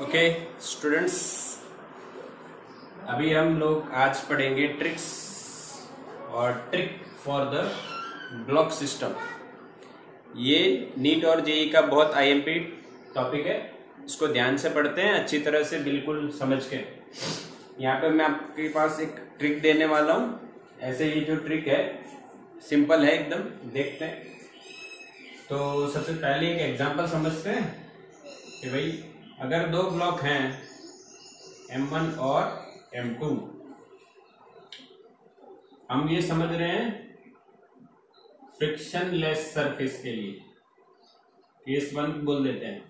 Okay students, अभी हम लोग आज पढ़ेंगे ट्रिक्स और trick for the block system. ये नीट और जेई का बहुत आईएमपी टॉपिक है। इसको ध्यान से पढ़ते हैं, अच्छी तरह से बिल्कुल समझ के। यहाँ पे मैं आपके पास एक ट्रिक देने वाला हूँ। ऐसे ये जो ट्रिक है सिंपल है एकदम, देखते हैं। तो सबसे पहले एक एग्जांपल समझते हैं कि भाई अगर दो ब्लॉक हैं M1 और M2, हम ये समझ रहे हैं फ्रिक्शनलेस सरफेस के लिए, केस 1 बोल देते हैं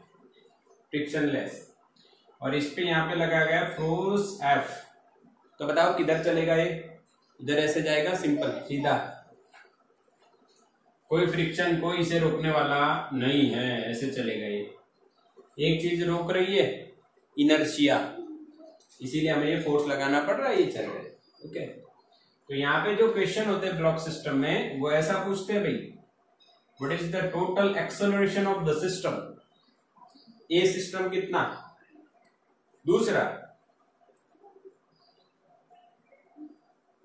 फ्रिक्शनलेस, और इस पे यहाँ पे लगा गया फोर्स F। तो बताओ किधर चलेगा ये? इधर ऐसे जाएगा, सिंपल सीधा, कोई फ्रिक्शन, कोई इसे रोकने वाला नहीं है, ऐसे चलेगा ये। एक चीज रोक रही है, इनर्शिया, इसीलिए हमें ये फोर्स लगाना पड़ रहा है, ये चल रहा है। ओके, तो यहाँ पे जो क्वेश्चन होते हैं ब्लॉक सिस्टम में वो ऐसा पूछते हैं भाई, what is the total acceleration of the system. A system कितना, दूसरा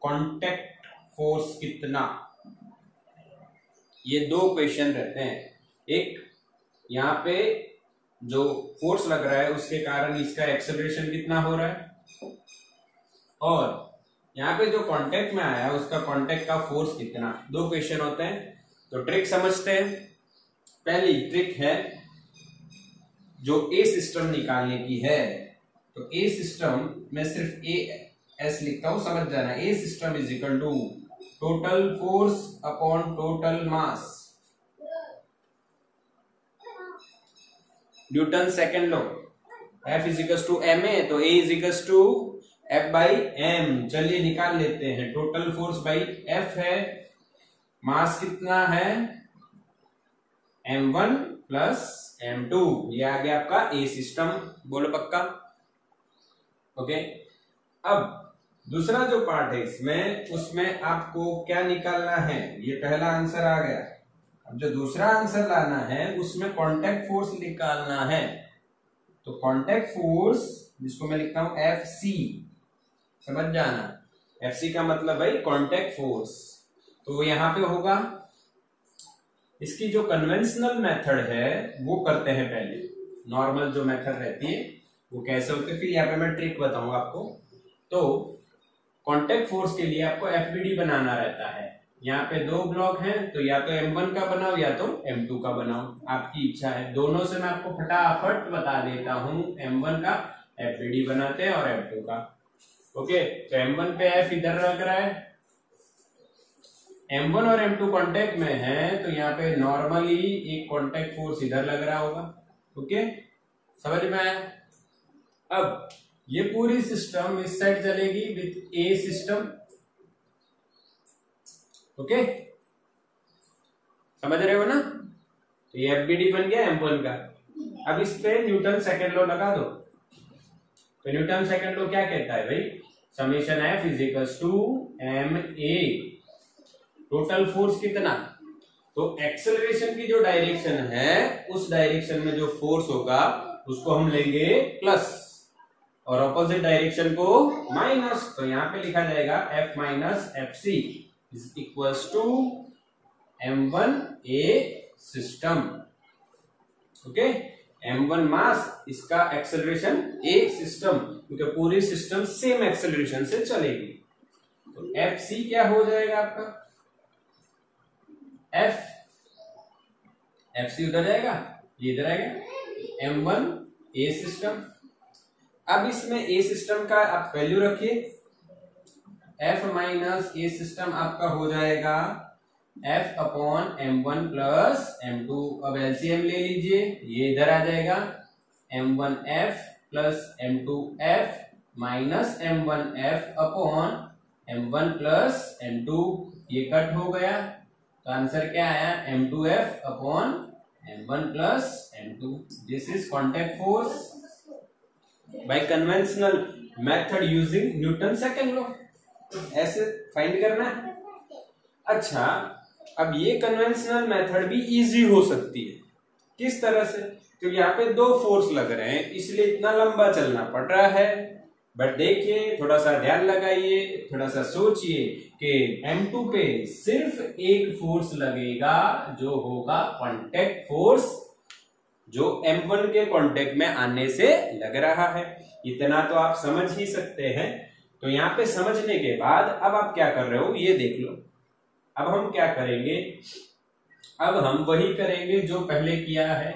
कांटेक्ट फोर्स कितना। ये दो क्वेश्चन रहते हैं। एक यहाँ पे जो फोर्स लग रहा है उसके कारण इसका एक्सेलरेशन कितना हो रहा है, और यहाँ पे जो कांटेक्ट में आया उसका कांटेक्ट का फोर्स कितना। दो क्वेश्चन होते हैं। तो ट्रिक समझते हैं। पहली ट्रिक है जो ए सिस्टम निकालने की है। तो ए सिस्टम में सिर्फ ए एस लिखता हूं, समझ जाना। A system is equal to total force upon total mass, Newton second law. F is equal to m a, तो A is equal to F by m. चलिए निकाल लेते हैं। टोटल फोर्स बाई F है, मास कितना है M1 प्लस M2। ये आ गया आपका A सिस्टम। बोलो पक्का? ओके, अब दूसरा जो पार्ट है इसमें, उसमें आपको क्या निकालना है? ये पहला आंसर आ गया। अब जो दूसरा आंसर लाना है उसमें कांटेक्ट फोर्स निकालना है। तो कांटेक्ट फोर्स, जिसको मैं लिखता हूं FC, समझ जाना। FC का मतलब भाई कांटेक्ट फोर्स। तो यहां पे होगा, इसकी जो कन्वेंशनल मेथड है वो करते हैं पहले। नॉर्मल जो मेथड रहती है वो कैसे होती है, फिर यहाँ पे मैं ट्रिक बताऊंगा आपको। तो कांटेक्ट फोर्स के लिए आपको FBD बनाना रहता है। यहाँ पे दो ब्लॉक हैं, तो या तो M1 का बनाओ या तो M2 का बनाओ, आपकी इच्छा है। दोनों से मैं आपको फटाफट बता देता हूं। M1 का FBD बनाते हैं और M2 का। ओके, तो M1 पे F इधर लग रहा है, M1 और M2 कांटेक्ट में है, तो यहाँ पे नॉर्मली एक कांटेक्ट फोर्स इधर लग रहा होगा। ओके, समझ में आया? अब ये पूरी सिस्टम इस साइड चलेगी विथ ए सिस्टम। ओके, समझ रहे हो ना? तो ये FBD बन गया M1 का। अब इस पे न्यूटन सेकेंड लॉ लगा दो। तो न्यूटन सेकेंड लॉ क्या कहता है भाई? Summation F is equals to MA। Total force कितना? तो एक्सेलरेशन की जो डायरेक्शन है, उस डायरेक्शन में जो फोर्स होगा उसको हम लेंगे प्लस, और ऑपोजिट डायरेक्शन को माइनस। तो यहां पे लिखा जाएगा F minus FC is equals to M1A system. Okay, M1 मास, इसका एक्सेलरेशन A सिस्टम, क्योंकि पूरी सिस्टम सेम एक्सेलरेशन से चलेगी। तो FC क्या हो जाएगा आपका? FC उधर जाएगा, ये इधर आएगा, M1A सिस्टम। अब इसमें A सिस्टम का आप वैल्यू रखिए। F माइनस A सिस्टम आपका हो जाएगा F upon M1 plus M2। अब LCM ले लीजिए, ये इधर आ जाएगा, M1F plus M2F minus M1F upon M1 plus M2। ये कट हो गया, तो आंसर क्या आया? M2F upon M1 plus M2। This is contact force by conventional method using Newton second law. ऐसे फाइंड करना है। अच्छा, अब ये कन्वेंशनल मेथड भी इजी हो सकती है। किस तरह से? तो यहाँ पे दो फोर्स लग रहे हैं, इसलिए इतना लंबा चलना पड़ रहा है। बट देखिए, थोड़ा सा ध्यान लगाइए, थोड़ा सा सोचिए कि M2 पे सिर्फ एक फोर्स लगेगा जो होगा कांटेक्ट फोर्स, जो M1 के कांटेक्ट में आने से लग रहा है। इतना तो आप समझ ही सकते हैं। तो यहाँ पे समझने के बाद अब आप क्या कर रहे हो ये देख लो। अब हम क्या करेंगे, अब हम वही करेंगे जो पहले किया है।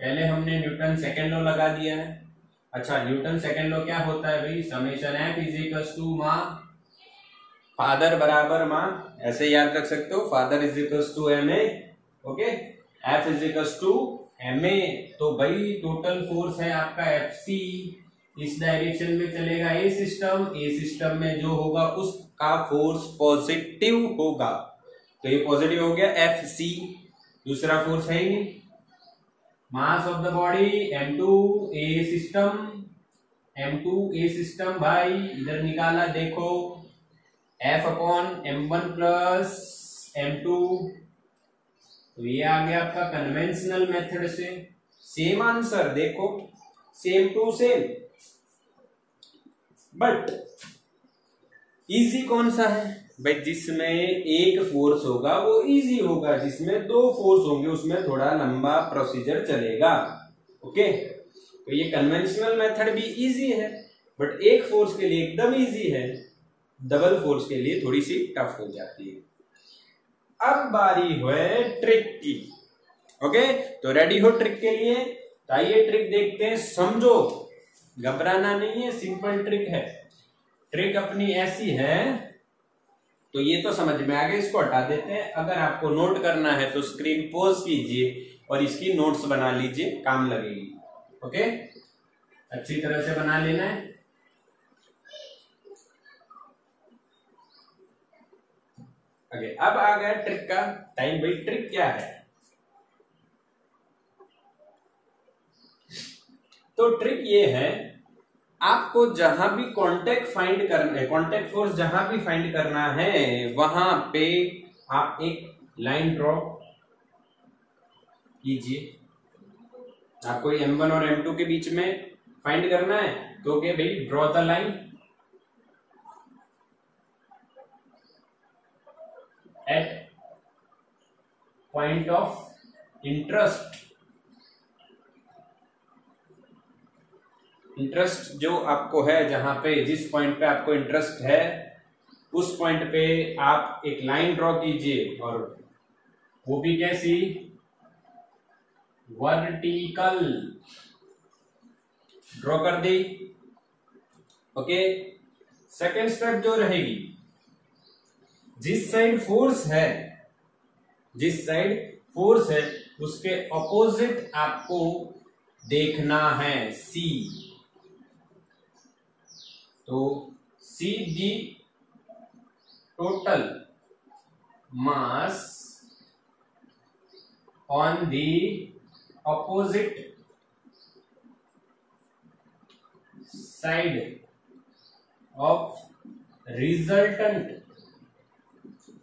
पहले हमने न्यूटन सेकेंड लॉ लगा दिया है। अच्छा, न्यूटन सेकेंड लॉ क्या होता है भाई, summation F is equal to मां फादर बराबर मां, ऐसे याद रख सकते हो, father is equal to ma, okay, F is equal to ma। तो भाई टोटल फोर्स है आपका FC, इस डायरेक्शन में चलेगा ए सिस्टम में जो होगा उसका फोर्स पॉजिटिव होगा, तो ये पॉजिटिव हो गया FC। दूसरा फोर्स है ही mass of the body M2 a system भाई इधर निकाला, देखो F upon M1 plus M2, तो ये आ गया आपका कन्वेंशनल मेथड से। सेम आंसर देखो, same to same, but easy कौन सा है भाई, जिसमें एक फोर्स होगा वो इजी होगा, जिसमें दो फोर्स होंगे उसमें थोड़ा लंबा प्रोसीजर चलेगा। ओके, तो ये कन्वेंशनल मेथड भी इजी है, बट एक फोर्स के लिए एकदम इजी है, डबल फोर्स के लिए थोड़ी सी टफ हो जाती है। अब बारी है ट्रिक की। ओके, तो रेडी हो ट्रिक के लिए? तो आइए ट्रिक देखते हैं, समझो, घबराना नहीं है, सिंपल ट्रिक है। ट्रिक अपनी ऐसी है, तो ये तो समझ में आ गया, इसको हटा देते हैं। अगर आपको नोट करना है तो स्क्रीन पॉज कीजिए और इसकी नोट्स बना लीजिए, काम लगेगी। ओके, अच्छी तरह से बना लेना है। ओके, अब आ गया ट्रिक का टाइम। भाई ट्रिक क्या है? तो ट्रिक ये है, आपको जहां भी कांटेक्ट फाइंड करना है, कांटेक्ट फोर्स जहां भी फाइंड करना है, वहां पे आप एक लाइन ड्रॉ कीजिए। आपको M1 और M2 के बीच में फाइंड करना है, तो क्या भाई, draw the line at point of interest. Interest जो आपको है, जहां पे जिस पॉइंट पे आपको इंटरेस्ट है, उस पॉइंट पे आप एक लाइन ड्रॉ कीजिए, और वो भी कैसी, वर्टिकल ड्रॉ कर दी। ओके, सेकेंड स्टेप जो रहेगी, जिस साइड फोर्स है, जिस साइड फोर्स है उसके ऑपोजिट आपको देखना है C। तो C the total mass on the opposite side of resultant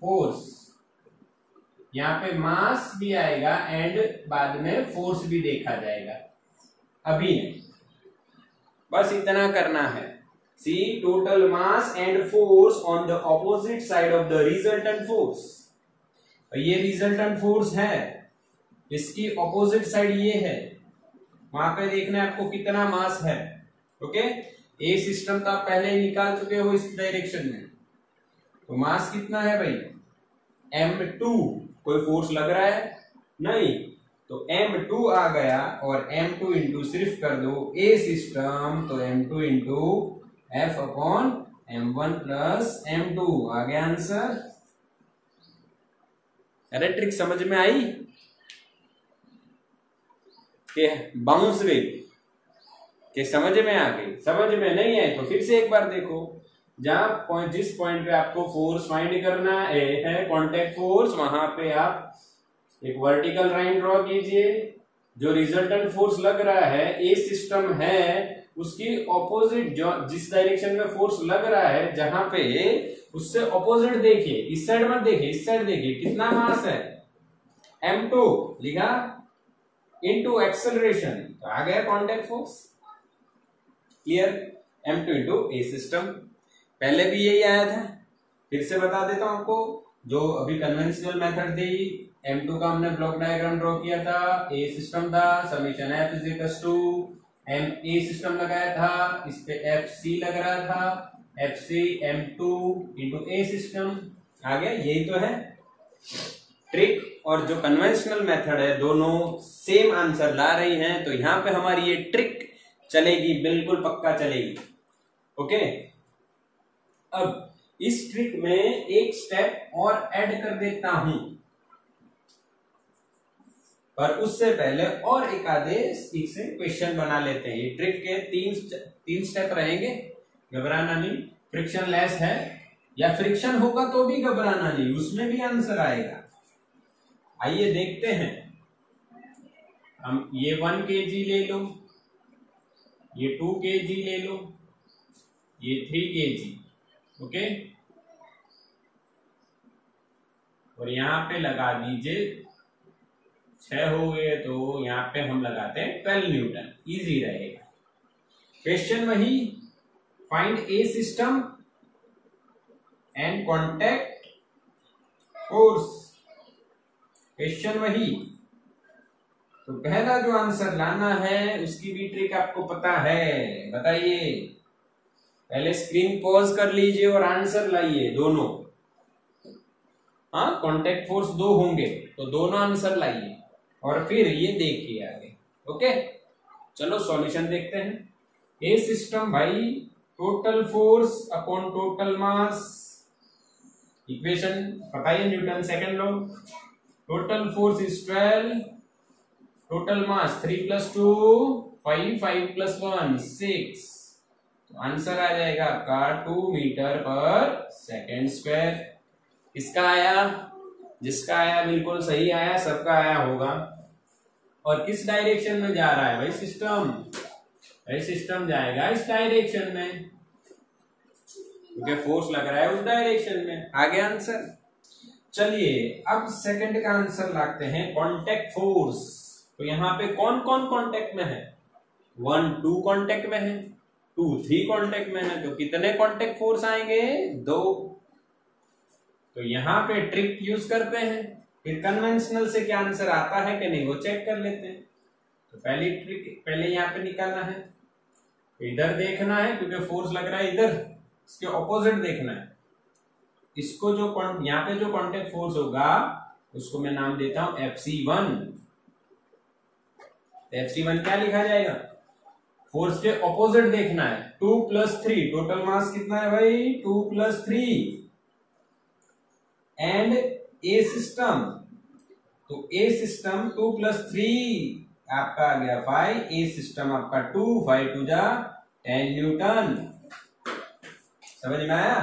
force. यहां पे मास भी आएगा एंड बाद में फोर्स भी देखा जाएगा, अभी नहीं, बस इतना करना है। See total mass and force on the opposite side of the resultant force. ये रिजल्टेंट फोर्स है, इसकी ऑपोजिट साइड ये है, वहां पे देखना है आपको कितना मास है। ओके, ए सिस्टम तो आप पहले ही निकाल चुके हो इस डायरेक्शन में, तो मास कितना है भाई, M2। कोई फोर्स लग रहा है नहीं, तो M2 आ गया, और M2 इंटू सिर्फ कर दो ए सिस्टम, तो M2 into F upon M1 plus M2 आ गया आंसर। अरे ट्रिक समझ में आई कि बाउंस वे कि समझ में आ गई? समझ में नहीं आए तो फिर से एक बार देखो। जहां पॉइंट, जिस पॉइंट पे आपको फोर्स फाइंड करना है कांटेक्ट फोर्स, वहां पे आप एक वर्टिकल लाइन ड्रॉ कीजिए। जो रिजल्टेंट फोर्स लग रहा है, ए सिस्टम है, उसकी ऑपोजिट, जो जिस डायरेक्शन में फोर्स लग रहा है, जहां पे उससे ऑपोजिट देखिए, इस साइड मत देखिए, इस साइड देखिए, कितना मास है, M2 लिखा, इंटू एक्सेलरेशन, तो आ गया contact force. Clear? m2 into a system. पहले भी यही आया था, फिर से बता देता हूं आपको। जो अभी कन्वेंशनल मेथड थी, m2 का हमने ब्लॉक डायग्राम ड्रॉ किया था, ए सिस्टम था, summation f is equal to m a system लगाया था, इस पे एफ सी लग रहा था, F C m2 into a system. आ गया? यही तो है ट्रिक। और जो कन्वेंशनल मेथड है, दोनों सेम आंसर ला रही हैं, तो यहां पे हमारी ये ट्रिक चलेगी, बिल्कुल पक्का चलेगी। ओके, अब इस ट्रिक में एक स्टेप और ऐड कर देता हूं, पर उससे पहले और एक आधे से क्वेश्चन बना लेते हैं। ये ट्रिक के तीन स्टेप रहेंगे, घबराना नहीं। फ्रिक्शन लेस है या फ्रिक्शन होगा तो भी घबराना नहीं, उसमें भी आंसर आएगा। आइए देखते हैं। हम ये 1 kg ले लो, ये 2 kg ले लो, ये 3 kg। ओके, और यहां पे लगा दीजिए 6 हो गए, तो यहां पे हम लगाते हैं 12 न्यूटन, इजी रहेगा। क्वेश्चन वही, find A system and contact force. Question वही, तो पहला जो आंसर लाना है उसकी भी ट्रिक आपको पता है, बताइए। पहले स्क्रीन पॉज कर लीजिए और आंसर लाइए दोनों। हाँ, कांटेक्ट फोर्स 2 होंगे तो दोनों आंसर लाइए और फिर ये देखिए आगे। ओके, चलो सॉल्यूशन देखते हैं। ए सिस्टम भाई, टोटल फोर्स अपॉन टोटल मास, इक्वेशन पता है, Newton second law. Total force is 12, total mass 3 + 2 5, 5 + 1 6, तो आंसर आ जाएगा आपका 2 मीटर/सेकंड²। इसका आया, जिसका आया बिल्कुल सही आया, सबका आया होगा। और किस डायरेक्शन में जा रहा है भाई सिस्टम? भाई सिस्टम जाएगा इस डायरेक्शन में, क्योंकि फोर्स लग रहा है उस डायरेक्शन में। आगे आंसर। चलिए अब सेकंड का आंसर लाते हैं, कांटेक्ट फोर्स। तो यहाँ पे कौन कौन कांटेक्ट में है? 1 2 कांटेक्ट में है, 2 3 कांटेक्ट में है, तो कितने कांटेक्ट फोर्स आएंगे? 2। तो यहाँ पे ट्रिक यूज करते हैं, फिर कन्वेंशनल से क्या आंसर आता है कि नहीं वो चेक कर लेते हैं। तो पहली ट्रिक पहले यहाँ पे निकालना है, इधर देखना है क्योंकि फोर्स लग रहा है इधर, इसके ऑपोजिट देखना है। इसको जो यहाँ पे जो कांटेक्ट फोर्स होगा उसको मैं नाम देता हूं FC1। FC1 क्या लिखा जाएगा? फोर्स के ऑपोजिट देखना है। 2 + 3, टोटल मास कितना है भाई? 2 + 3। एंड ए सिस्टम, तो ए सिस्टम 2 + 3 आपका आ गया 5, ए सिस्टम आपका 2, 5 × 2 = 10 न्यूटन। समझ में आया?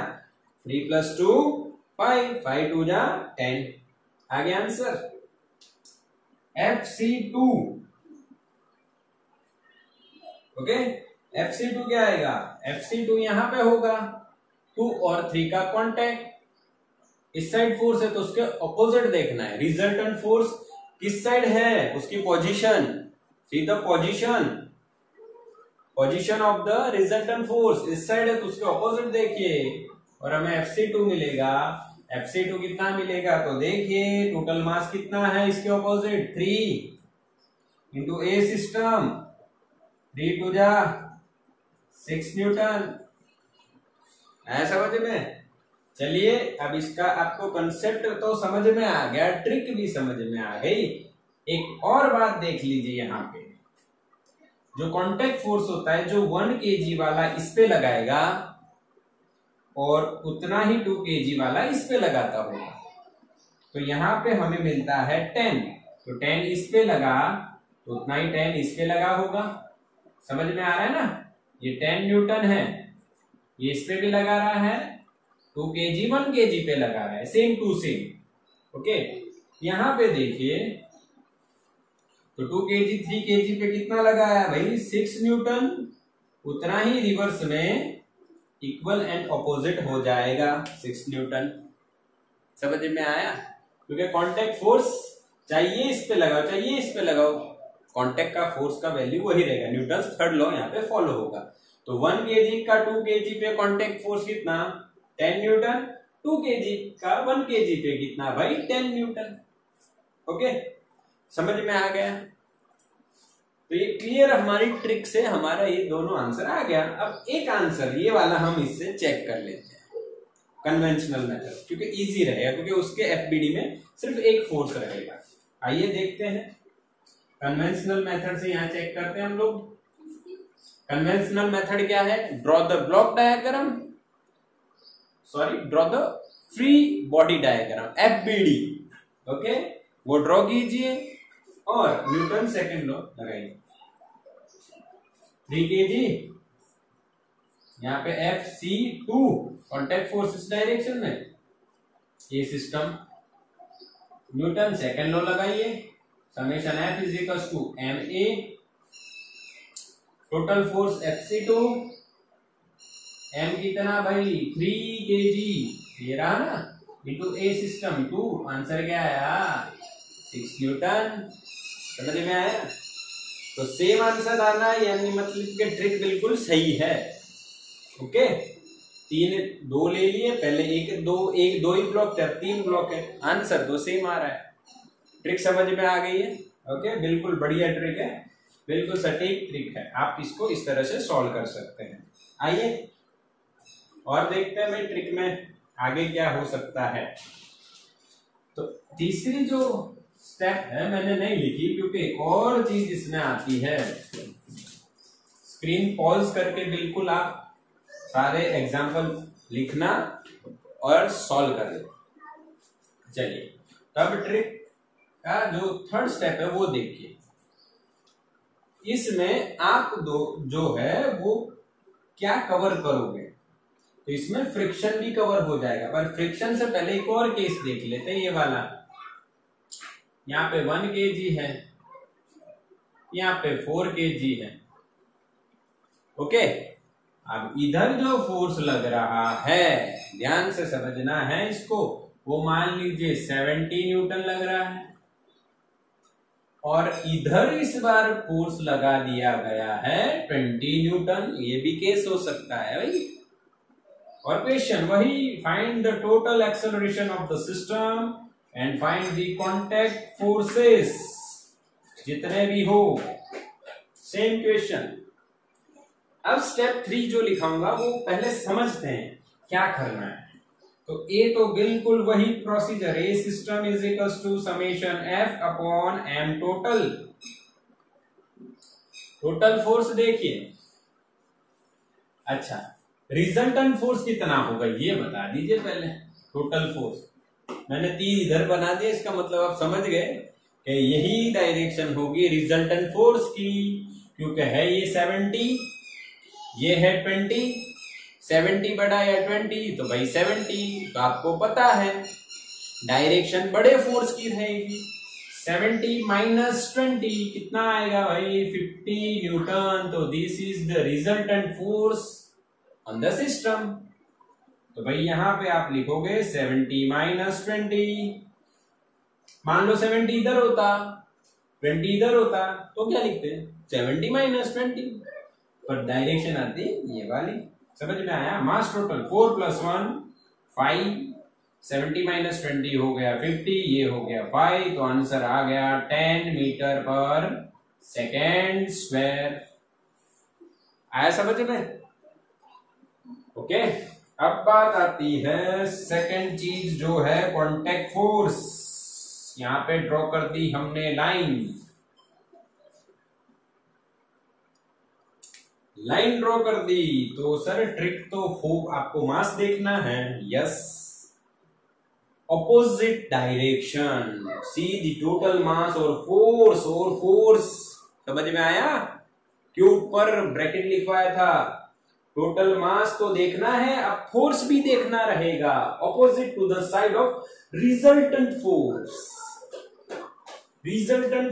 3 + 2 5, 5 × 2 = 10। आगे आंसर FC2। ओके, FC2 क्या आएगा? FC2 यहां पे होगा 2 और 3 का कांटेक्ट, इस साइड फोर्स है तो उसके ऑपोजिट देखना है। रिजल्टेंट फोर्स किस साइड है, उसकी position, see the position of the resultant force इस साइड है तो उसके ऑपोजिट देखिए, और हमें FC2 मिलेगा। FC2 कितना मिलेगा? तो देखिए टोटल मास कितना है इसके opposite, 3 into a system, 3 × 2 = 6 Newton. है समझ में? चलिए अब इसका आपको कंसेप्ट तो समझ में आ गया, ट्रिक भी समझ में आ गई। एक और बात देख लीजिए, यहाँ पे जो कांटेक्ट फोर्स होता है, जो 1 kg वाला इस पे लगाएगा और उतना ही 2 kg वाला इस पे लगाता होगा, तो यहाँ पे हमें मिलता है 10। तो 10 इस पे लगा तो उतना ही 10 इस पे लगा होगा। समझ में आ रहा है ना? ये 10 न्यूटन है, ये इस पे भी लगा रहा है, 2 kg 1 kg पे लगा रहा है, सेम टू सेम। ओके, यहाँ पे देखिए तो 2 kg 3 kg पे कितना लगाया भाई? 6 न्यूटन। उतना ही रिवर्स में इक्वल एंड ऑपोजिट हो जाएगा 6 न्यूटन। समझ में आया? क्योंकि कांटेक्ट फोर्स चाहिए इस पे लगाओ, चाहिए इस पे लगाओ, कांटेक्ट का फोर्स का वैल्यू वही रहेगा, न्यूटन थर्ड लॉ यहाँ पे फॉलो होगा। तो 1 kg का 2 kg पे कांटेक्ट फोर्स कितना 10 न्यूटन, 2 kg का 1 kg पे कितना भाई 10 न्यूटन। ओके, समझ में आ गया? तो ये क्लियर, हमारी ट्रिक से हमारा ये दोनों आंसर आ गया। अब एक आंसर ये वाला हम इससे चेक कर लेते हैं, कन्वेंशनल मेथड, क्योंकि इजी रहेगा, क्योंकि उसके एफबीडी में सिर्फ एक फोर्स रहेगा। आइए देखते हैं कन्वेंशनल मेथड से, यहां चेक करते हैं हम लोग। कन्वेंशनल मेथड क्या है? Draw the block diagram, draw the free body diagram, FBD. Okay, वो ड्रॉ कीजिए और न्यूटन सेकंड लॉ लगाइए। 3 kg, यहाँ पे FC2 कॉन्टैक्ट फोर्स इस डायरेक्शन में, ये सिस्टम। न्यूटन सेकंड लॉ लगाइए, summation F is equal to ma, total force FC2, m कितना भाई 3 kg, ये रहा ना, इंटू ए सिस्टम 2, आंसर क्या आया 6 न्यूटन। समझ में आया? तो सेम आंसर आना, यानी मतलब कि ट्रिक बिल्कुल सही है। ओके, 2 ले लिए, पहले एक दो ही ब्लॉक थे, 3 ब्लॉक है, आंसर तो सेम आ रहा है। ट्रिक समझ में आ गई है? ओके, बिल्कुल बढ़िया ट्रिक है, बिल्कुल सटीक ट्रिक है, आप इसको इस तरह से सॉल्व कर सकते हैं। आइए और देखते हैं भाई ट्रिक में आगे क्या हो सकता है। तो तीसरी जो स्टेप है मैंने नहीं लिखी, क्योंकि एक और चीज इसमें आती है। स्क्रीन पॉज करके बिल्कुल आप सारे एग्जाम्पल लिखना और सॉल्व कर लेना। चलिए, तब ट्रिक का जो थर्ड स्टेप है वो देखिए। इसमें आप जो है वो क्या कवर करोगे, तो इसमें फ्रिक्शन भी कवर हो जाएगा, पर फ्रिक्शन से पहले एक और केस देख लेते हैं, ये वाला। यहाँ पे 1 kg है, यहाँ पे 4 kg है। ओके, अब इधर जो फोर्स लग रहा है, ध्यान से समझना है इसको, वो मान लीजिए 70 न्यूटन लग रहा है, और इधर इस बार फोर्स लगा दिया गया है 20 न्यूटन। ये भी केस हो सकता है भाई। और क्वेश्चन वही, find the total acceleration of the system and find the contact forces, जितने भी हो, सेम क्वेश्चन। अब स्टेप 3 जो लिखाऊंगा वो पहले समझते हैं क्या करना है। तो ए तो बिल्कुल वही procedure, a system is equals to summation F upon m total. Total force देखिए, अच्छा रिजल्टेंट फोर्स कितना होगा ये बता दीजिए पहले। टोटल फोर्स मैंने 3 इधर बना दिया, इसका मतलब आप समझ गए कि यही डायरेक्शन होगी रिजल्टेंट फोर्स की, क्योंकि है ये 70, ये है 20, 70 बड़ा या 20, तो भाई 70, तो आपको पता है डायरेक्शन बड़े फोर्स की रहेगी। 70 माइनस 20 कितना आएगा भाई 50 न्यूटन। तो this is the resultant force on the system. तो भाई यहां पे आप लिखोगे 70 माइनस 20। मान लो 70 इधर होता, 20 इधर होता, तो क्या लिखते 70 माइनस 20, पर डायरेक्शन आती ये वाली। समझ में आया? मास टोटल 4 + 1 5, 70 माइनस 20 हो गया 50, ये हो गया 5, तो आंसर आ गया 10 मीटर पर सेकेंड स्क्वायर। आया समझ में? ओके, अब बात आती है सेकेंड चीज जो है कांटेक्ट फोर्स। यहां पे ड्रॉ कर दी हमने लाइन ड्रॉ कर दी। तो सर ट्रिक तो आपको मास देखना है, yes, opposite direction, see the total mass और फोर्स। समझ में आया? क्यों ऊपर ब्रैकेट लिखवाया था? टोटल मास तो देखना है, अब फोर्स भी देखना रहेगा, opposite to the side of resultant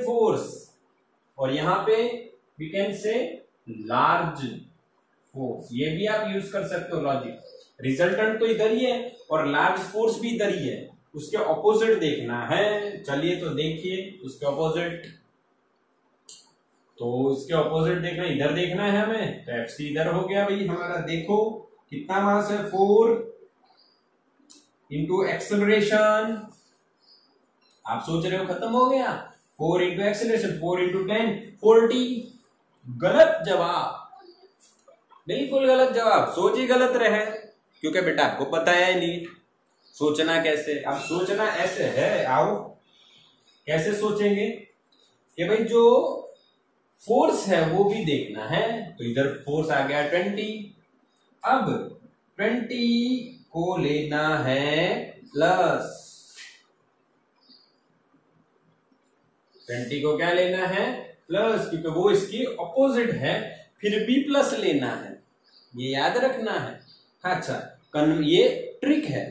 force. और यहां पे we can say large force, ये भी आप यूज कर सकते हो लॉजिक। रिजल्टेंट तो इधर ही है और लार्ज फोर्स भी इधर ही है, उसके ऑपोजिट देखना है। चलिए तो देखिए उसके ऑपोजिट। तो इसके ऑपोजिट देखना, इधर देखना है हमें, तो एफ सी इधर हो गया भाई हमारा। देखो कितना मास है, 4 इंटू एक्सेलरेशन। आप सोच रहे हो खत्म हो गया, 4 इंटू एक्सेलरेशन, 4 इंटू 10, 40। गलत जवाब, बिल्कुल गलत जवाब। सोच ही गलत रहे, क्योंकि बेटा आपको बताया ही नहीं सोचना कैसे। अब सोचना ऐसे है, आओ कैसे सोचेंगे कि भाई जो फोर्स है वो भी देखना है। तो इधर फोर्स आ गया 20, अब 20 को लेना है प्लस, 20 को क्या लेना है, प्लस, क्योंकि वो इसकी ऑपोजिट है, फिर भी प्लस लेना है, ये याद रखना है। अच्छा ये ट्रिक है,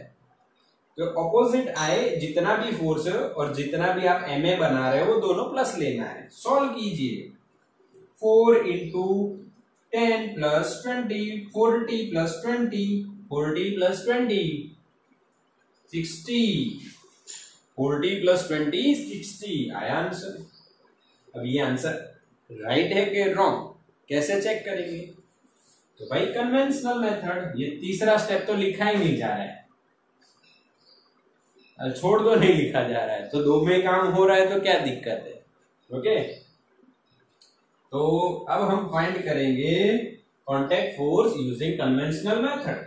तो ऑपोजिट आए जितना भी फोर्स है और जितना भी आप एमए बना रहे हो वो दोनों प्लस लेना है। सॉल्व कीजिए, 4 into 10 plus 20, 40 plus 20, 40 plus 20, 60, 40 plus 20, 60 आया आंसर। अब ये आंसर राइट है कि रॉन्ग कैसे चेक करेंगे? तो भाई कन्वेंशनल मेथड, ये तीसरा स्टेप तो लिखा ही नहीं जा रहा है, छोड़ दो नहीं लिखा जा रहा है, तो दो में काम हो रहा है तो क्या दिक्कत है। ओके, तो अब हम फाइंड करेंगे contact force using conventional method.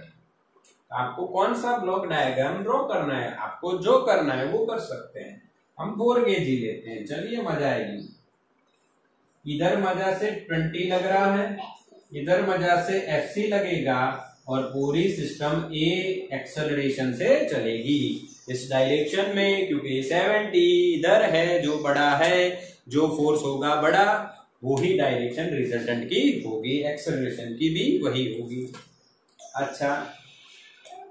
आपको कौन सा ब्लॉक डायग्राम ड्रॉ करना है, आपको जो करना है वो कर सकते हैं। हम 4 गेज ही लेते हैं, चलिए मजा आएगी। इधर मजा से 20 लग रहा है, इधर मजा से FC लगेगा, और पूरी सिस्टम ए एक्सेलरेशन से चलेगी इस डायरेक्शन में, क्योंकि 70 इधर है जो बड़ा है, जो फोर्स होगा बड़ा वही डायरेक्शन रिजल्टेंट की होगी, एक्सेलरेशन की भी वही होगी। अच्छा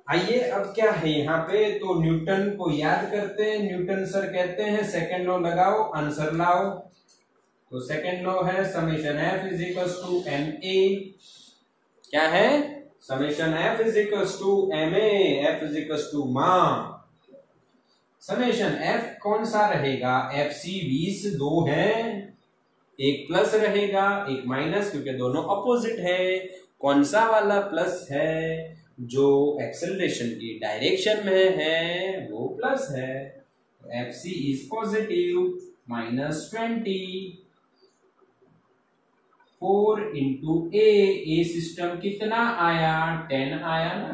आइए अब क्या है यहाँ पे, तो न्यूटन को याद करते हैं। न्यूटन सर कहते हैं सेकेंड लॉ लगाओ, आंसर लाओ। तो सेकेंड लॉ है summation F is equals to ma, क्या है, summation F is equals to ma, F is equals to ma. Summation F कौन सा रहेगा, FC 20 दो है, एक प्लस रहेगा एक माइनस, क्योंकि दोनों अपोजिट है। कौन सा वाला प्लस है, जो एक्सेलरेशन की डायरेक्शन में है वो प्लस है। FC is positive, -20, 4 into a system कितना आया, 10 आया ना,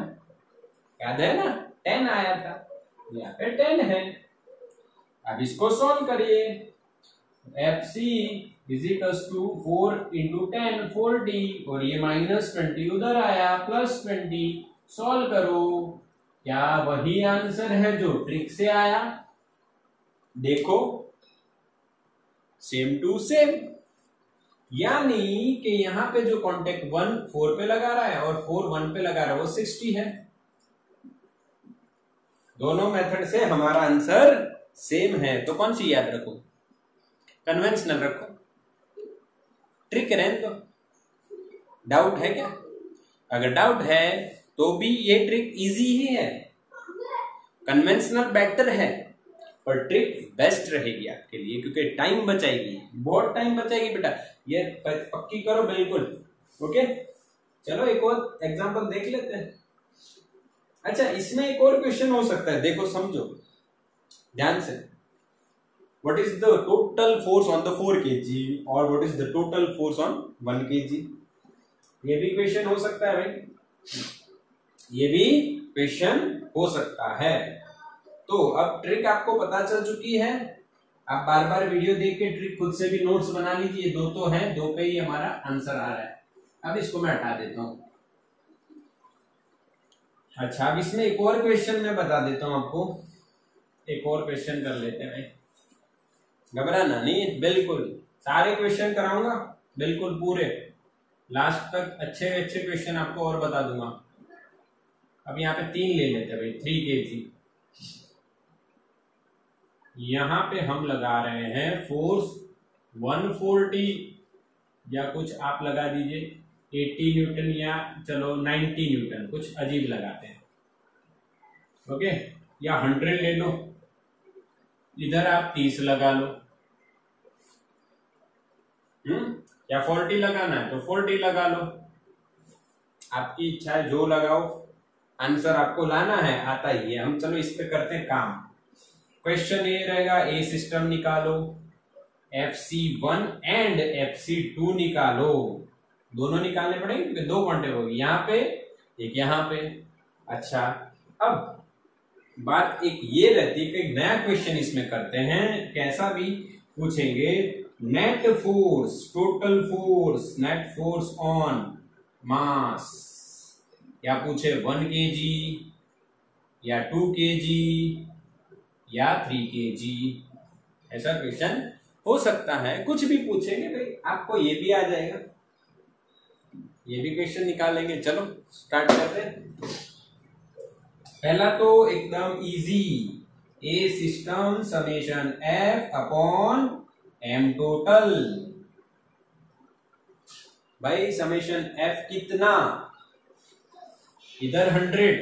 याद है ना, 10 आया था, यहाँ पे 10 है। अब इसको सॉल्व करिए, FC is equals to 4 into 10, 40, और ये -20 उधर आया, +20। सॉल्व करो, क्या वही आंसर है जो ट्रिक से आया? देखो सेम टू सेम, यानी कि यहाँ पे जो कांटेक्ट 1 4 पे लगा रहा है और 4 1 पे लगा रहा है वो 60 है। दोनों मेथड से हमारा आंसर सेम है, तो कौन सी याद रखो, कन्वेंशनल रखो, ट्रिक रहने दो। डाउट है क्या? अगर डाउट है तो भी ये ट्रिक इजी ही है, कन्वेंशनल बेटर है, पर ट्रिक बेस्ट रहेगी आपके लिए, क्योंकि टाइम बचाएगी, बहुत टाइम बचाएगी बेटा, ये पक्की करो बिल्कुल। ओके चलो एक और एग्जांपल देख लेते हैं। अच्छा इसमें एक और क्वेश्चन हो सकता है, देखो समझो ध्यान से, what is the total force on the 4 kg और what is the total force on 1 kg, ये भी क्वेश्चन हो सकता है भाई, ये भी क्वेश्चन हो सकता है। तो अब ट्रिक आपको पता चल चुकी है, आप बार बार वीडियो देख के ट्रिक खुद से भी नोट्स बना लीजिए, दो तो है, दो पे ही हमारा आंसर आ रहा है। अब इसको मैं हटा देता हूं। अच्छा अब इसमें एक और क्वेश्चन मैं बता देता हूं आपको, एक और क्वेश्चन कर लेते हैं भाई, घबराना नहीं, बिल्कुल सारे क्वेश्चन कराऊंगा, बिल्कुल पूरे लास्ट तक अच्छे अच्छे क्वेश्चन आपको और बता दूंगा। अब यहाँ पे 3 ले लेते हैं भाई, 3 kg। यहां पे हम लगा रहे हैं फोर्स 140 या कुछ आप लगा दीजिए 80 न्यूटन या चलो 90 न्यूटन, कुछ अजीब लगाते हैं। ओके या 100 ले लो, इधर आप 30 लगा लो। या 40 लगाना है तो 40 लगा लो, आपकी इच्छा है जो लगाओ, आंसर आपको लाना है, आता ही है। हम चलो इस पे करते हैं काम। क्वेश्चन ये रहेगा, ए सिस्टम निकालो, FC1 एंड FC2 निकालो, दोनों निकालने पड़ेंगे क्योंकि दो क्वांटिटी होगी, यहाँ पे एक यहाँ पे। अच्छा, अब बात एक ये रहती है कि नया क्वेश्चन इसमें करते हैं, कैसा भी पूछेंगे, net force, total force, net force on मास, या पूछे 1 kg या 2 kg या 3 kg, ऐसा क्वेश्चन हो सकता है। कुछ भी पूछेंगे भाई, आपको ये भी आ जाएगा, ये भी क्वेश्चन निकालेंगे। चलो स्टार्ट करते हैं। पहला तो एकदम easy, a system summation F upon M टोटल। भाई समेशन F कितना, इधर 100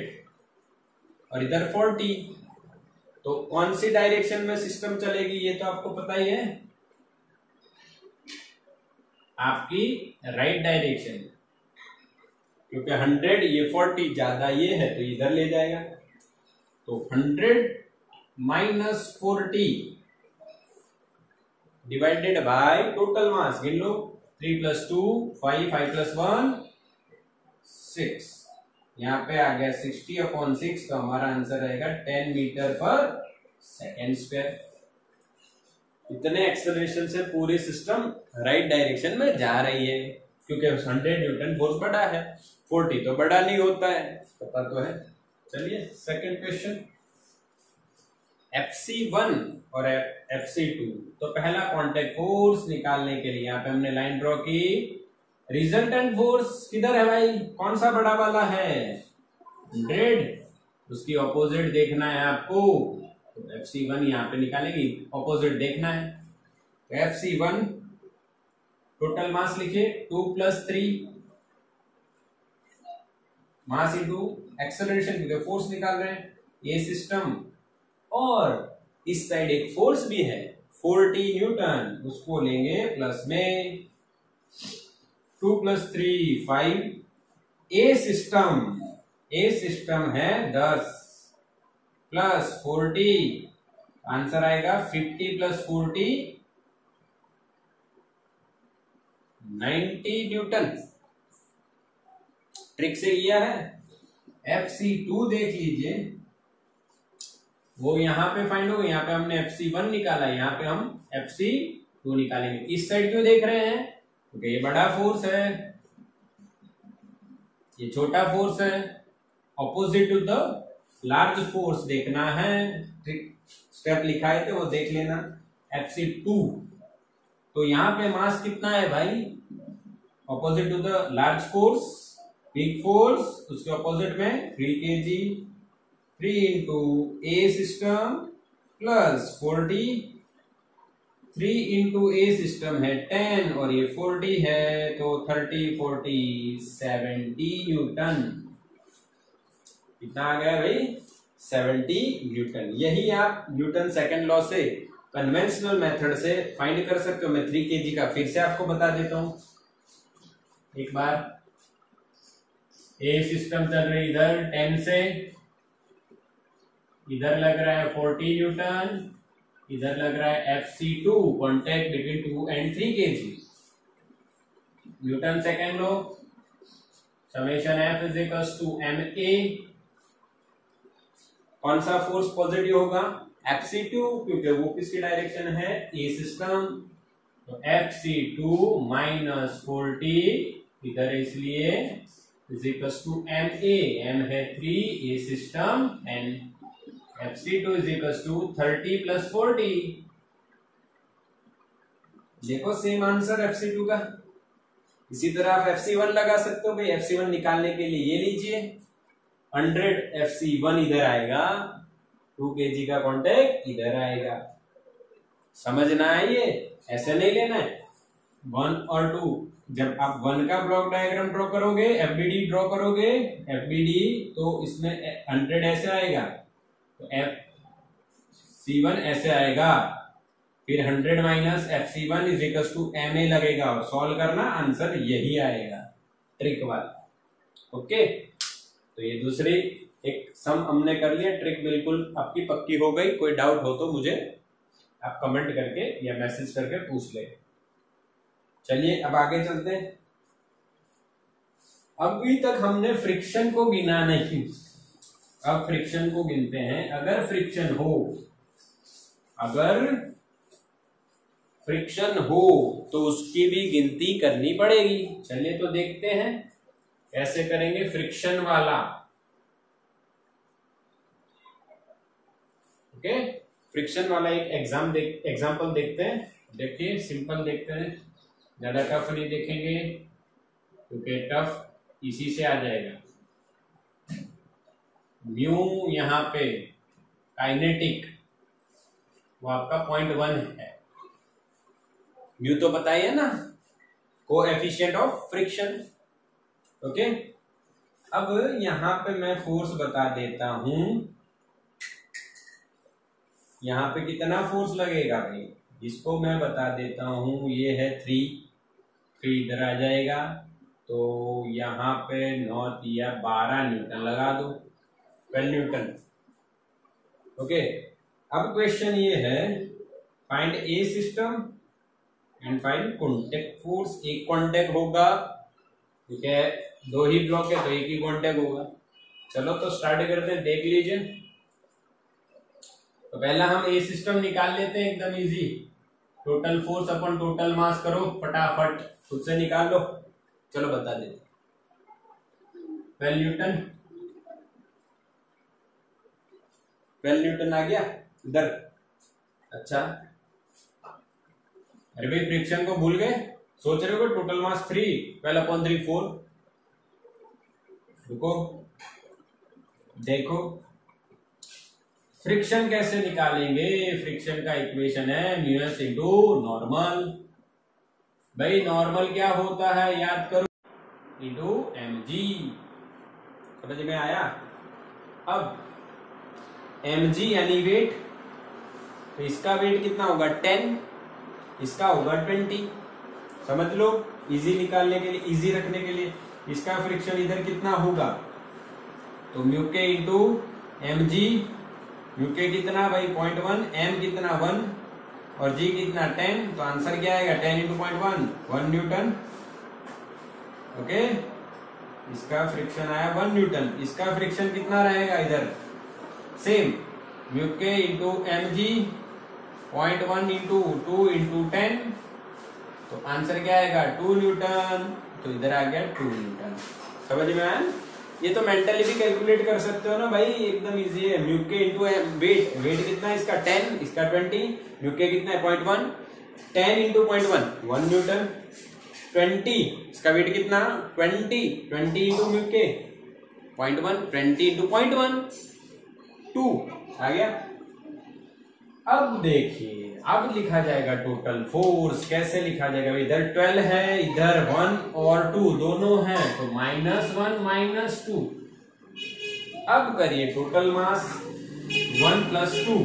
और इधर 40, तो कौन सी डायरेक्शन में सिस्टम चलेगी ये तो आपको पता ही है, आपकी राइट डायरेक्शन, क्योंकि 100 ये 40 ज्यादा ये है तो इधर ले जाएगा। तो 100 minus 40 divided by total mass, गिन लो, 3 + 2 5, 5 + 1 6, यहाँ पे आ गया 60/6, तो हमारा आंसर रहेगा 10 मीटर पर सेकेंड स्क्वायर। इतने एक्सेलरेशन से पूरी सिस्टम राइट डायरेक्शन में जा रही है, क्योंकि 100 न्यूटन फोर्स बड़ा है, 40 तो बड़ा नहीं होता है, पता तो है। चलिए सेकंड क्वेश्चन, FC1 और FC2, तो पहला कांटेक्ट फोर्स निकालने के लिए यहाँ पे हमने लाइन ड्रॉ की, रिजल्टेंट फोर्स किधर है भाई, कौन सा बड़ा वाला है, 100, उसकी ऑपोजिट देखना है आपको, तो FC1 यहाँ पे निकालेंगे, ऑपोजिट देखना है। तो FC1 टोटल मास लिखिए 2 + 3 मास इंटू एक्सेलरेशन, क्योंकि फोर्स निकाल रहे हैं, ये सिस्टम, और इस साइड एक फोर्स भी है 40 न्यूटन, उसको लेंगे प्लस में, 2 + 3 5, ए सिस्टम है 10 प्लस 40, आंसर आएगा 50 + 40 90 न्यूटन। ट्रिक से किया है। FC2 देख लीजिए, वो यहां पे फाइंड होगा, यहाँ पे हमने FC1 निकाला, यहाँ पे हम FC2 निकालेंगे। इस साइड क्यों देख रहे हैं, क्योंकि ये बड़ा फोर्स है, ये छोटा फोर्स है, opposite to the large force देखना है। स्टेप लिखाए थे वो देख लेना। FC2, तो यहाँ पे मास कितना है भाई, opposite to the large force, big force, उसके ऑपोजिट में 3 kg, 3 into a system plus 40, 3 into a system है 10 और ये 40 है, तो 30 40 70 न्यूटन। कितना आ गया भाई, 70 न्यूटन। यही आप न्यूटन सेकंड लॉ से, कन्वेंशनल मेथड से फाइंड कर सकते हो। मैं 3 kg का फिर से आपको बता देता हूं एक बार। ए सिस्टम चल रही इधर 10 से, इधर लग रहा है 40 न्यूटन, इधर लग रहा है FC2, contact between 2 and 3 kg। Newton second low, summation F = ma। कौन सा फोर्स पॉजिटिव होगा, FC2, क्योंकि वो किसकी डायरेक्शन है, ए सिस्टम, तो FC2 माइनस 40 इधर, इसलिए = ma, m है 3, ए सिस्टम, एंड FC2 = 30 + 40। देखो सेम आंसर FC2 का। इसी तरह आप FC1 लगा सकते हो भाई। FC1 निकालने के लिए ये लीजिए, 100 FC1 इधर आएगा, 2 kg का कांटेक्ट इधर आएगा। समझना है, ये ऐसे नहीं लेना है 1 और 2। जब आप 1 का ब्लॉक डायग्राम ड्रॉ करोगे, FBD ड्रॉ करोगे, FBD, तो इसमें 100 ऐसे आएगा, तो FC1 ऐसे आएगा, फिर 100 minus FC1 is equal to MA लगेगा और सॉल्व करना, आंसर यही आएगा ट्रिक वाला। ओके, तो ये दूसरी एक सम हमने कर लिया, ट्रिक बिल्कुल आपकी पक्की हो गई। कोई डाउट हो तो मुझे आप कमेंट करके या मैसेज करके पूछ ले। चलिए अब आगे चलते हैं। अभी तक हमने फ्रिक्शन को गिना नहीं, अब फ्रिक्शन को गिनते हैं। अगर फ्रिक्शन हो तो उसकी भी गिनती करनी पड़ेगी। चलिए तो देखते हैं कैसे करेंगे फ्रिक्शन वाला। ओके, फ्रिक्शन वाला एक एग्जाम्पल देखते हैं। देखिए सिंपल देखते हैं, ज्यादा टफ नहीं देखेंगे क्योंकि टफ इसी से आ जाएगा। म्यू यहाँ पे काइनेटिक वो आपका 0.1 है। म्यू तो पता ही है ना, कोएफिशिएंट ऑफ फ्रिक्शन। ओके, अब यहां पे मैं फोर्स बता देता हूं। यहां पे कितना फोर्स लगेगा भाई, इसको मैं बता देता हूं। ये है 3 इधर आ जाएगा, तो यहां पे 9 या 12 न्यूटन लगा दो, 12 न्यूटन। ओके, अब क्वेश्चन ये है, find A system and find contact force. एक कॉन्टैक्ट होगा, ठीक है, 2 ही ब्लॉक है तो एक ही कॉन्टैक्ट होगा। चलो तो स्टार्ट करते हैं, देख लीजिए। तो पहला हम ए सिस्टम निकाल लेते हैं, एकदम इजी। टोटल फोर्स अपन टोटल मास करो, फटाफट खुद से निकाल लो। चलो बता देते, 12 न्यूटन, 12 न्यूटन आ गया इधर। अच्छा, अरे भाई फ्रिक्शन को भूल गए, सोच रहे हो टोटल मास 3, 12/3 4। रुको देखो फ्रिक्शन कैसे निकालेंगे। फ्रिक्शन का इक्वेशन है म्यूएस इनटू नॉर्मल। भाई नॉर्मल क्या होता है याद करो, इनटू mg। समझ में आया। अब mg यानी वेट, तो इसका वेट कितना होगा 10, इसका होगा 20। समझ लो, इजी निकालने के लिए, इजी रखने के लिए। इसका फ्रिक्शन इधर कितना होगा, तो म्यू के इंटू एम जी। म्यू के कितना भाई 0.1, एम कितना 1 और जी कितना 10, तो आंसर क्या आएगा 10 इंटू 0.1, 1 न्यूटन। ओके, इसका फ्रिक्शन आया 1 न्यूटन। इसका फ्रिक्शन कितना रहेगा इधर, same mu k into m g 0.1 into 2 into 10, तो आंसर क्या आएगा 2 न्यूटन। तो इधर आ गया 2 न्यूटन। समझ में आया। ये तो मेंटली भी कैलकुलेट कर सकते हो ना भाई, एकदम इजी है। Mu k into weight, wait कितना है इसका 10, इसका 20, म्यू के कितना है 0.1, 10 इंटू 0.1 1 न्यूटन, 20 इसका वेट कितना 20 इंटू म्यू के 0.1, 20 इंटू 0.1 2 आ गया। अब देखिए, अब लिखा जाएगा टोटल फोर्स। कैसे लिखा जाएगा, इधर 12 है, इधर 1 और 2 दोनों हैं, तो -1 -2। अब करिए टोटल मास 1 + 2,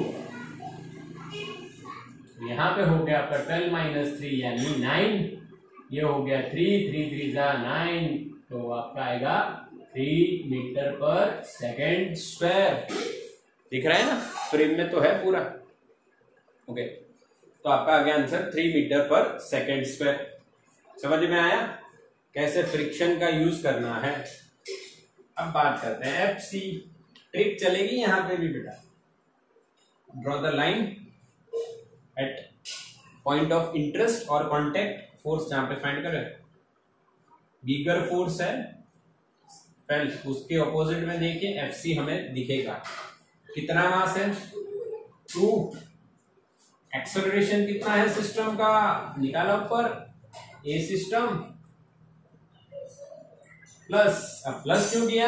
यहां पे हो गया आपका 12 - 3 यानी 9। ये हो गया 3 3 3 9, तो आपका आएगा 3 मीटर/सेकंड²। दिख रहा है ना, फ्रेम में तो है पूरा। ओके, तो आपका आ गया आंसर 3 मीटर/सेकंड²। समझ में आया कैसे फ्रिक्शन का यूज करना है। अब बात करते हैं FC। ट्रिक चलेगी यहां पे भी बेटा। Draw the line at point of interest और कॉन्टेक्ट फोर्स जहां पे फाइंड करें। बिगर फोर्स है फेल्ट, उसके ऑपोजिट में देखिए FC हमें दिखेगा। कितना मास है 2। एक्सेलरेशन कितना है सिस्टम का, निकाला ऊपर ए सिस्टम प्लस। अब प्लस क्यों किया,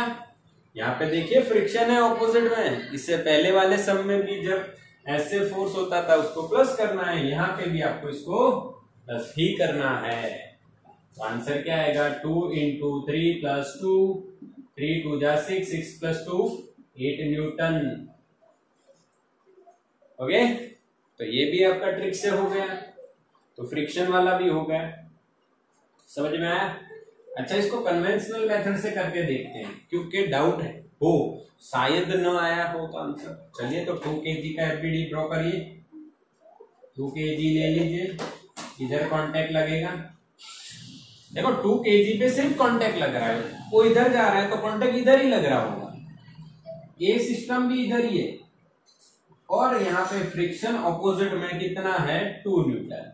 यहाँ पे देखिए फ्रिक्शन है ऑपोजिट में। इससे पहले वाले सम में भी जब ऐसे फोर्स होता था उसको प्लस करना है, यहाँ पे भी आपको इसको प्लस ही करना है। तो आंसर क्या आएगा 2 इंटू 3 + 2, 3 2 जा 6, 6 + 2 8 न्यूटन। ओके, तो ये भी आपका ट्रिक से हो गया, तो फ्रिक्शन वाला भी हो गया। समझ में आया? अच्छा, इसको कन्वेंशनल मेथड से करके देखते हैं, क्योंकि डाउट है हो, शायद न आया हो तो आंसर। चलिए, तो 2 kg का एफबीडी ड्रॉ करिए। 2 kg ले लीजिए, इधर कांटेक्ट लगेगा। देखो 2 kg पे सिर्फ कांटेक्ट लग रहा है, वो इधर जा रहा है तो कांटेक्ट इधर ही लग रहा होगा। ये सिस्टम भी इधर ही है, और यहाँ पे फ्रिक्शन ऑपोजिट में कितना है, 2 न्यूटन।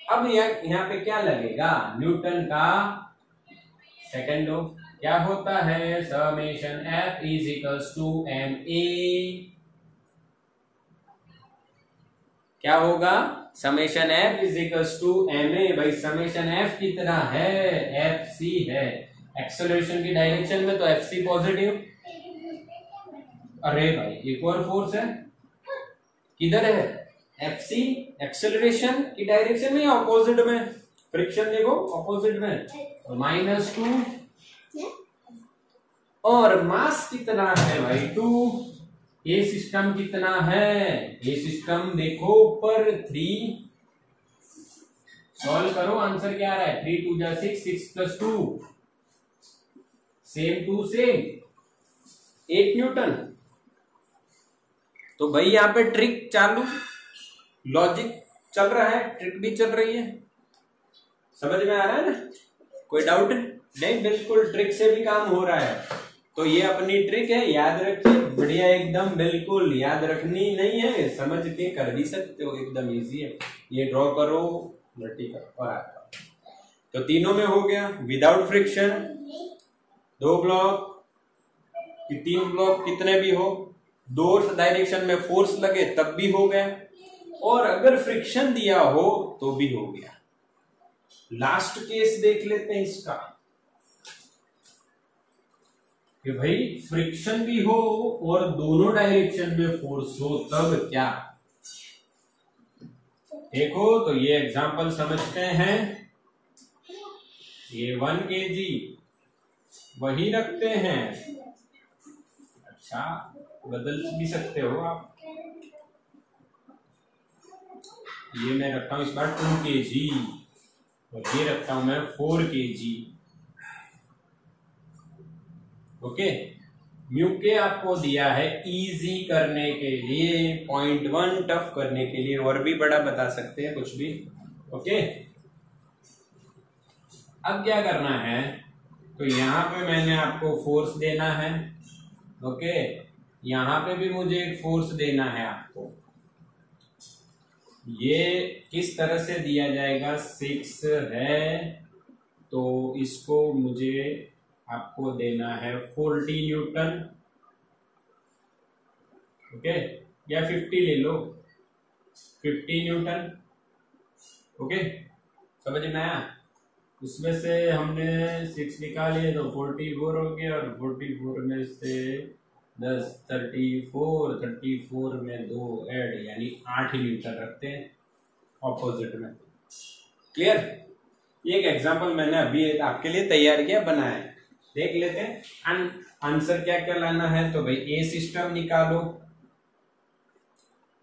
अब यहाँ पे क्या लगेगा, न्यूटन का सेकेंड लॉ क्या होता है, summation F is equals to ma। क्या होगा, summation F is equals to ma। भाई समेशन F कितना है, Fc है। एक्सेलरेशन की डायरेक्शन में तो Fc पॉजिटिव। अरे भाई एक और फोर्स है, किधर है, Fc एक्सेलरेशन की डायरेक्शन में या ऑपोजिट में, फ्रिक्शन देखो ऑपोजिट में, -2, और मास कितना है भाई 2। ये सिस्टम कितना है, ये सिस्टम देखो ऊपर 3, सॉल्व करो, आंसर क्या आ रहा है, 3 2 जा 6, 6 + 2 सेम टू सेम 8 न्यूटन। तो भाई यहाँ पे ट्रिक चालू, लॉजिक चल रहा है, ट्रिक भी चल रही है। समझ में आ रहा है ना, कोई डाउट है? नहीं, बिल्कुल ट्रिक से भी काम हो रहा है। तो ये अपनी ट्रिक है, याद रखिए, बढ़िया एकदम, बिल्कुल याद रखनी नहीं है, समझ के कर भी सकते हो, एकदम इजी है। ये ड्रॉ करो, वर्टिकल और आपका, तो तीनों में हो गया। विदाउट फ्रिक्शन 2 ब्लॉक, 3 ब्लॉक कितने भी हो, 2 डायरेक्शन में फोर्स लगे तब भी हो गया, और अगर फ्रिक्शन दिया हो तो भी हो गया। लास्ट केस देख लेते हैं इसका, कि भाई फ्रिक्शन भी हो और दोनों डायरेक्शन में फोर्स हो, तब क्या। देखो तो ये एग्जांपल समझते हैं, ये 1 kg वही रखते हैं। अच्छा, बदल भी सकते हो आप, ये मैं रखता हूं इस बार 2 kg, और ये रखता हूं मैं 4 kg। ओके, म्यू के आपको दिया है इजी करने के लिए, 0.1 टफ करने के लिए, और भी बड़ा बता सकते हैं कुछ भी। ओके, अब क्या करना है, तो यहां पे मैंने आपको फोर्स देना है। ओके, यहां पे भी मुझे एक फोर्स देना है आपको। ये किस तरह से दिया जाएगा, 6 है तो इसको मुझे आपको देना है 40 न्यूटन। ओके, या 50 ले लो, 50 न्यूटन। ओके, समझ में आया? उसमें से हमने 6 निकाले तो 44 हो गया, और 44 में से 10 34 में 2 ऐड, यानी 8 न्यूटन रखते हैं ऑपोजिट में। क्लियर? ये एक एग्जांपल मैंने अभी आपके लिए तैयार किया, बनाया है, देख लेते हैं। आंसर क्या क्या लाना है, तो भाई ए सिस्टम निकालो,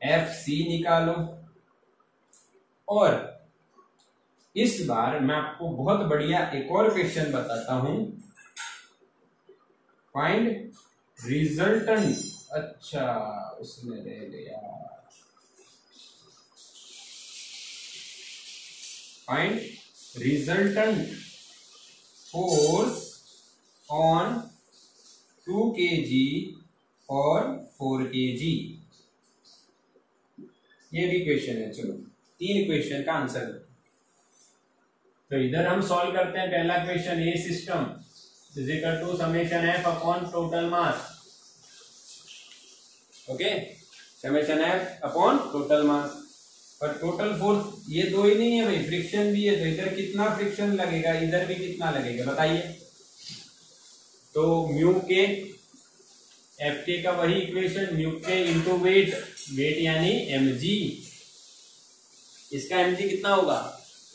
FC निकालो, और इस बार मैं आपको बहुत बढ़िया एक और क्वेश्चन बताता हूं, फाइंड रिजल्टेंट। अच्छा, उसमें रह गया, find resultant force on 2 kg और 4 kg। ये भी क्वेश्चन है। चलो 3 क्वेश्चन का आंसर, तो इधर हम सॉल्व करते हैं। पहला question, a system is equal to summation F upon total mass. Okay, summation F upon total mass, पर टोटल फोर्स ये 2 ही नहीं है भाई, फ्रिक्शन भी है, तो इधर कितना फ्रिक्शन लगेगा, इधर भी कितना लगेगा, बताइए। तो म्यू के एफ के का वही equation, mu k into weight, wait यानी mg, इसका mg कितना होगा,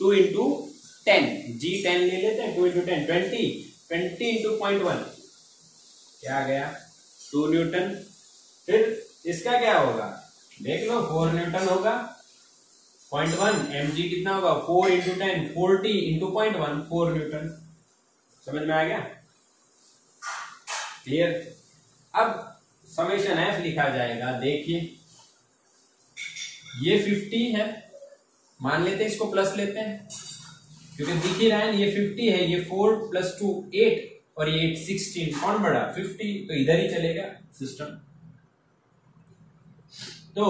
2 इंटू 10, g 10 ले लेते हैं, 2 इंटू 10 20 इंटू 0.1 क्या आ गया, 2 न्यूटन। फिर इसका क्या होगा, देख लो 4 न्यूटन होगा 0.1 mg कितना होगा 4 इंटू 10 40 इंटू 0.1 4 न्यूटन। समझ में आ गया? क्लियर? अब समेशन एफ लिखा जाएगा। देखिए ये 50 है, मान लेते हैं इसको प्लस लेते हैं क्योंकि दिख ही रहा है ये 50 है, ये 4 + 2 8 और ये 8 16, कौन बड़ा 50, तो इधर ही चलेगा सिस्टम। तो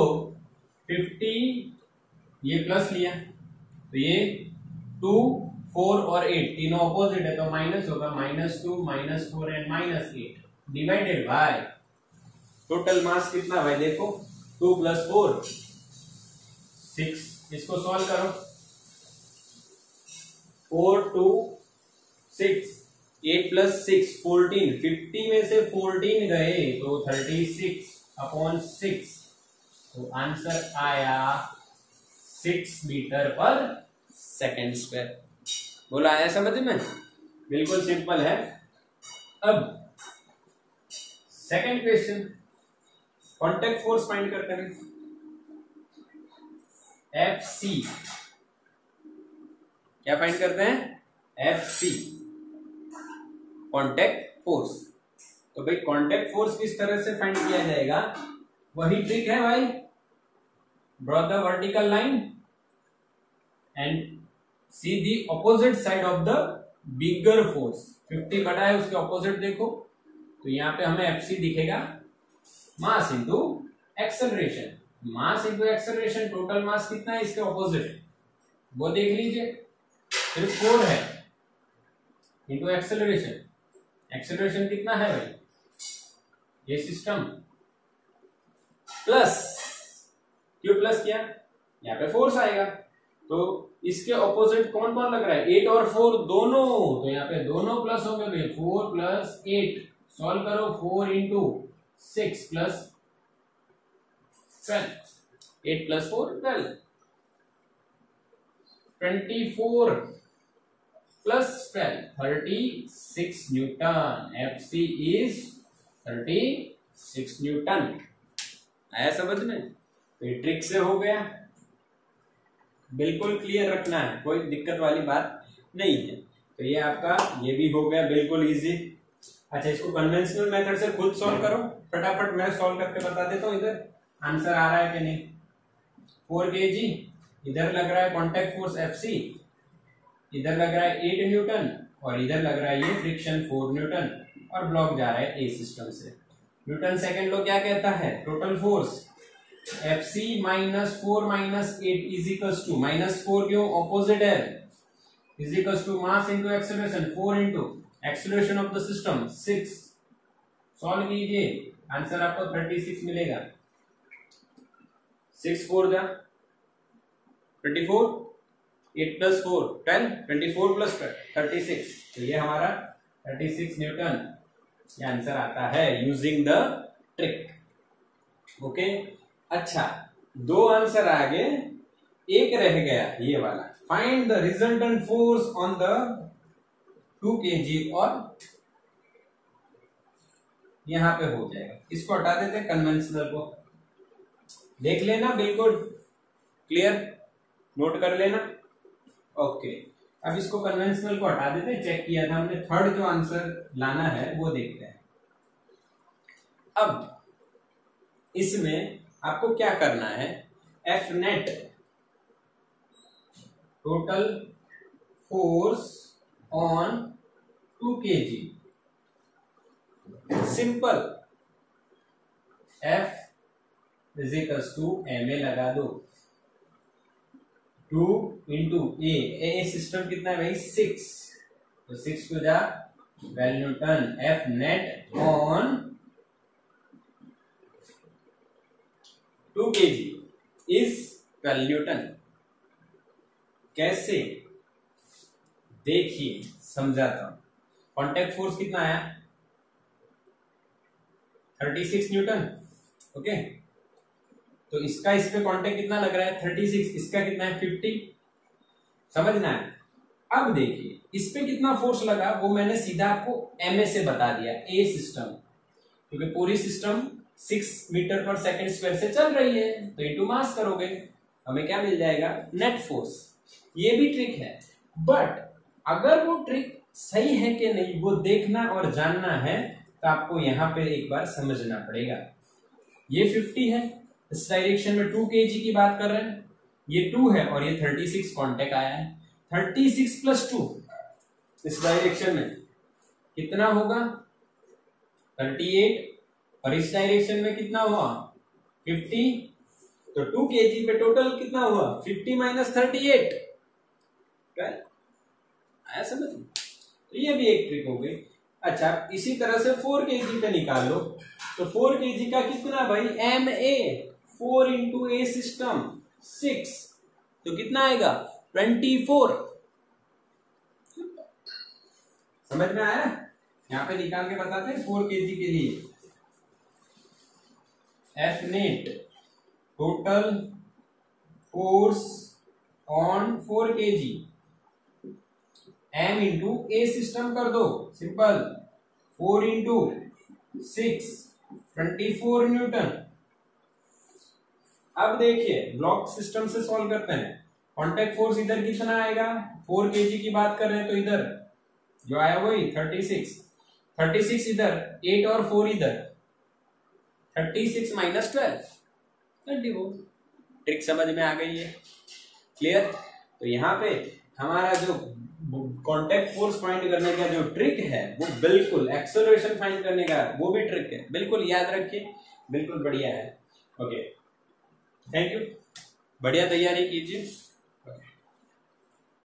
50 ये प्लस लिया तो ये 2 4 और 8 तीनों ऑपोजिट है तो माइनस होगा -2 -4 and -8 divided by total mass कितना भाई देखो 2 + 4 6। इसको सॉल्व करो 4 2 6 8 + 6 14 50 में से 14 गए तो 36/6 तो आंसर आया 6 मीटर पर सेकेंड स्क्वायर। बोला आया समझ में? बिल्कुल सिंपल है। अब second question, contact force find करते हैं। FC क्या फाइंड करते हैं? FC contact force. तो भाई कांटेक्ट फोर्स किस तरह से फाइंड किया जाएगा? वही ट्रिक है भाई, draw the vertical line and see the opposite side of the bigger force. 50 बड़ा है उसके ऑपोजिट देखो तो यहाँ पे हमें FC दिखेगा मास इंटू एक्सेलरेशन। मास इंटू एक्सेलरेशन, टोटल मास कितना है इसके ऑपोजिट वो देख लीजिए, सिर्फ 4 है इंटू एक्सेलरेशन। एक्सेलरेशन कितना है भाई? ये सिस्टम प्लस, क्यों प्लस किया? यहाँ पे फोर्स आएगा तो इसके ऑपोजिट कौन कौन लग रहा है? 8 और 4 दोनों, तो यहाँ पे दोनों प्लस हो गए। 4 + 8 सॉल्व करो 4 into 6 + 12 8 + 4 12 24 + 12 36 Newton. FC is 36 Newton. आया समझ में? तो ये ट्रिक से हो गया, बिल्कुल क्लियर रखना है, कोई दिक्कत वाली बात नहीं है। तो ये आपका ये भी हो गया बिल्कुल इजी। अच्छा इसको कन्वेंशनल मेथड से खुद सॉल्व करो फटाफट, मैं सॉल्व करके बता देता हूँ। इधर आंसर आ रहा है कि नहीं? 4 kg, इधर लग रहा है कांटेक्ट फोर्स FC, इधर लग रहा है 8 न्यूटन और इधर लग रहा है ये फ्रिक्शन 4 न्यूटन और ब्लॉक जा रहा है A सिस्टम से। न्यूटन सेकंड लॉ क्या कहता है? Total force FC -4 -8 is equals to -4 क्यों? ऑपोजिट है, is equals to mass into acceleration 4 into acceleration of the system 6। Solve कीजिए आंसर आपको 36 मिलेगा। 6 4 जा 24, 8 + 4 10 24 + 36, तो ये हमारा 36 न्यूटन ये आंसर आता है यूजिंग द ट्रिक। ओके अच्छा, 2 आंसर आ गए, एक रह गया ये वाला। Find the resultant force on the 2 kg और यहां पे हो जाएगा। इसको हटा देते हैं, कन्वेंशनल को देख लेना, बिल्कुल क्लियर, नोट कर लेना। ओके अब इसको कन्वेंशनल को हटा देते हैं, चेक किया था हमने। थर्ड जो आंसर लाना है वो देखते हैं। अब इसमें आपको क्या करना है? F net total force on 2 kg, simple F is equals to MA लगा दो, 2 इंटू ए सिस्टम कितना है भाई 6, तो 6 को जा 12 Newton. F net on 2 kg is 12 Newton. कैसे? देखिए समझाता हूं। कांटेक्ट फोर्स कितना आया? 36 न्यूटन। ओके तो इसका इस पे कांटेक्ट कितना लग रहा है? 36। इसका कितना है? 50। समझना है। अब देखिए इस पे कितना फोर्स लगा वो मैंने सीधा आपको MA से बता दिया, A सिस्टम, क्योंकि पूरी सिस्टम 6 मीटर पर सेकंड स्क्वायर से चल रही है, तो इनटू मास करोगे, हमें क्या मिल जाएगा, नेट फोर्स। ये भी ट्रिक है, बट अगर वो ट्रिक सही है कि नहीं वो देखना और जानना है, तो आपको यहां पे एक बार समझना पड़ेगा। ये 50 है, इस डायरेक्शन में 2 kg की बात कर रहे हैं, ये 2 है और ये 36 कांटेक्ट आया है। 36 प्लस 2 इस डायरेक्शन में कितना होगा, 38, और इस डायरेक्शन में कितना हुआ, 50, तो 2 kg पे टोटल कितना हुआ, 50 माइनस 38। आया समझ? तो ये भी एक ट्रिक हो गई। अच्छा, इसी तरह से 4 kg पे निकाल लो, तो 4 kg का कितना भाई, MA, 4 इंटू ए सिस्टम 6, तो कितना आएगा, 24। समझ में आया? यहां पे निकाल के बताते हैं 4 kg के लिए। F net total force on 4 kg, M into a system कर दो, सिंपल, 4 इंटू 6, 24 न्यूटन। अब देखिए ब्लॉक सिस्टम से सॉल्व करते हैं। कॉन्टैक्ट फोर्स इधर कितना आएगा, 4 kg की बात कर रहे हैं, तो इधर जो आया वही 36 इधर, 8 और 4 इधर, 36 माइनस 12, 24। ट्रिक समझ में आ गई है? क्लियर? तो यहाँ पे हमारा जो कॉन्टैक्ट फोर्स फाइंड करने का जो ट्रिक है वो बिल्कुल, एक्सेलरेशन फाइंड करने का वो भी ट्रिक है, बिल्कुल याद रखिए, बिल्कुल बढ़िया है। ओके, थैंक यू, बढ़िया तैयारी कीजिए।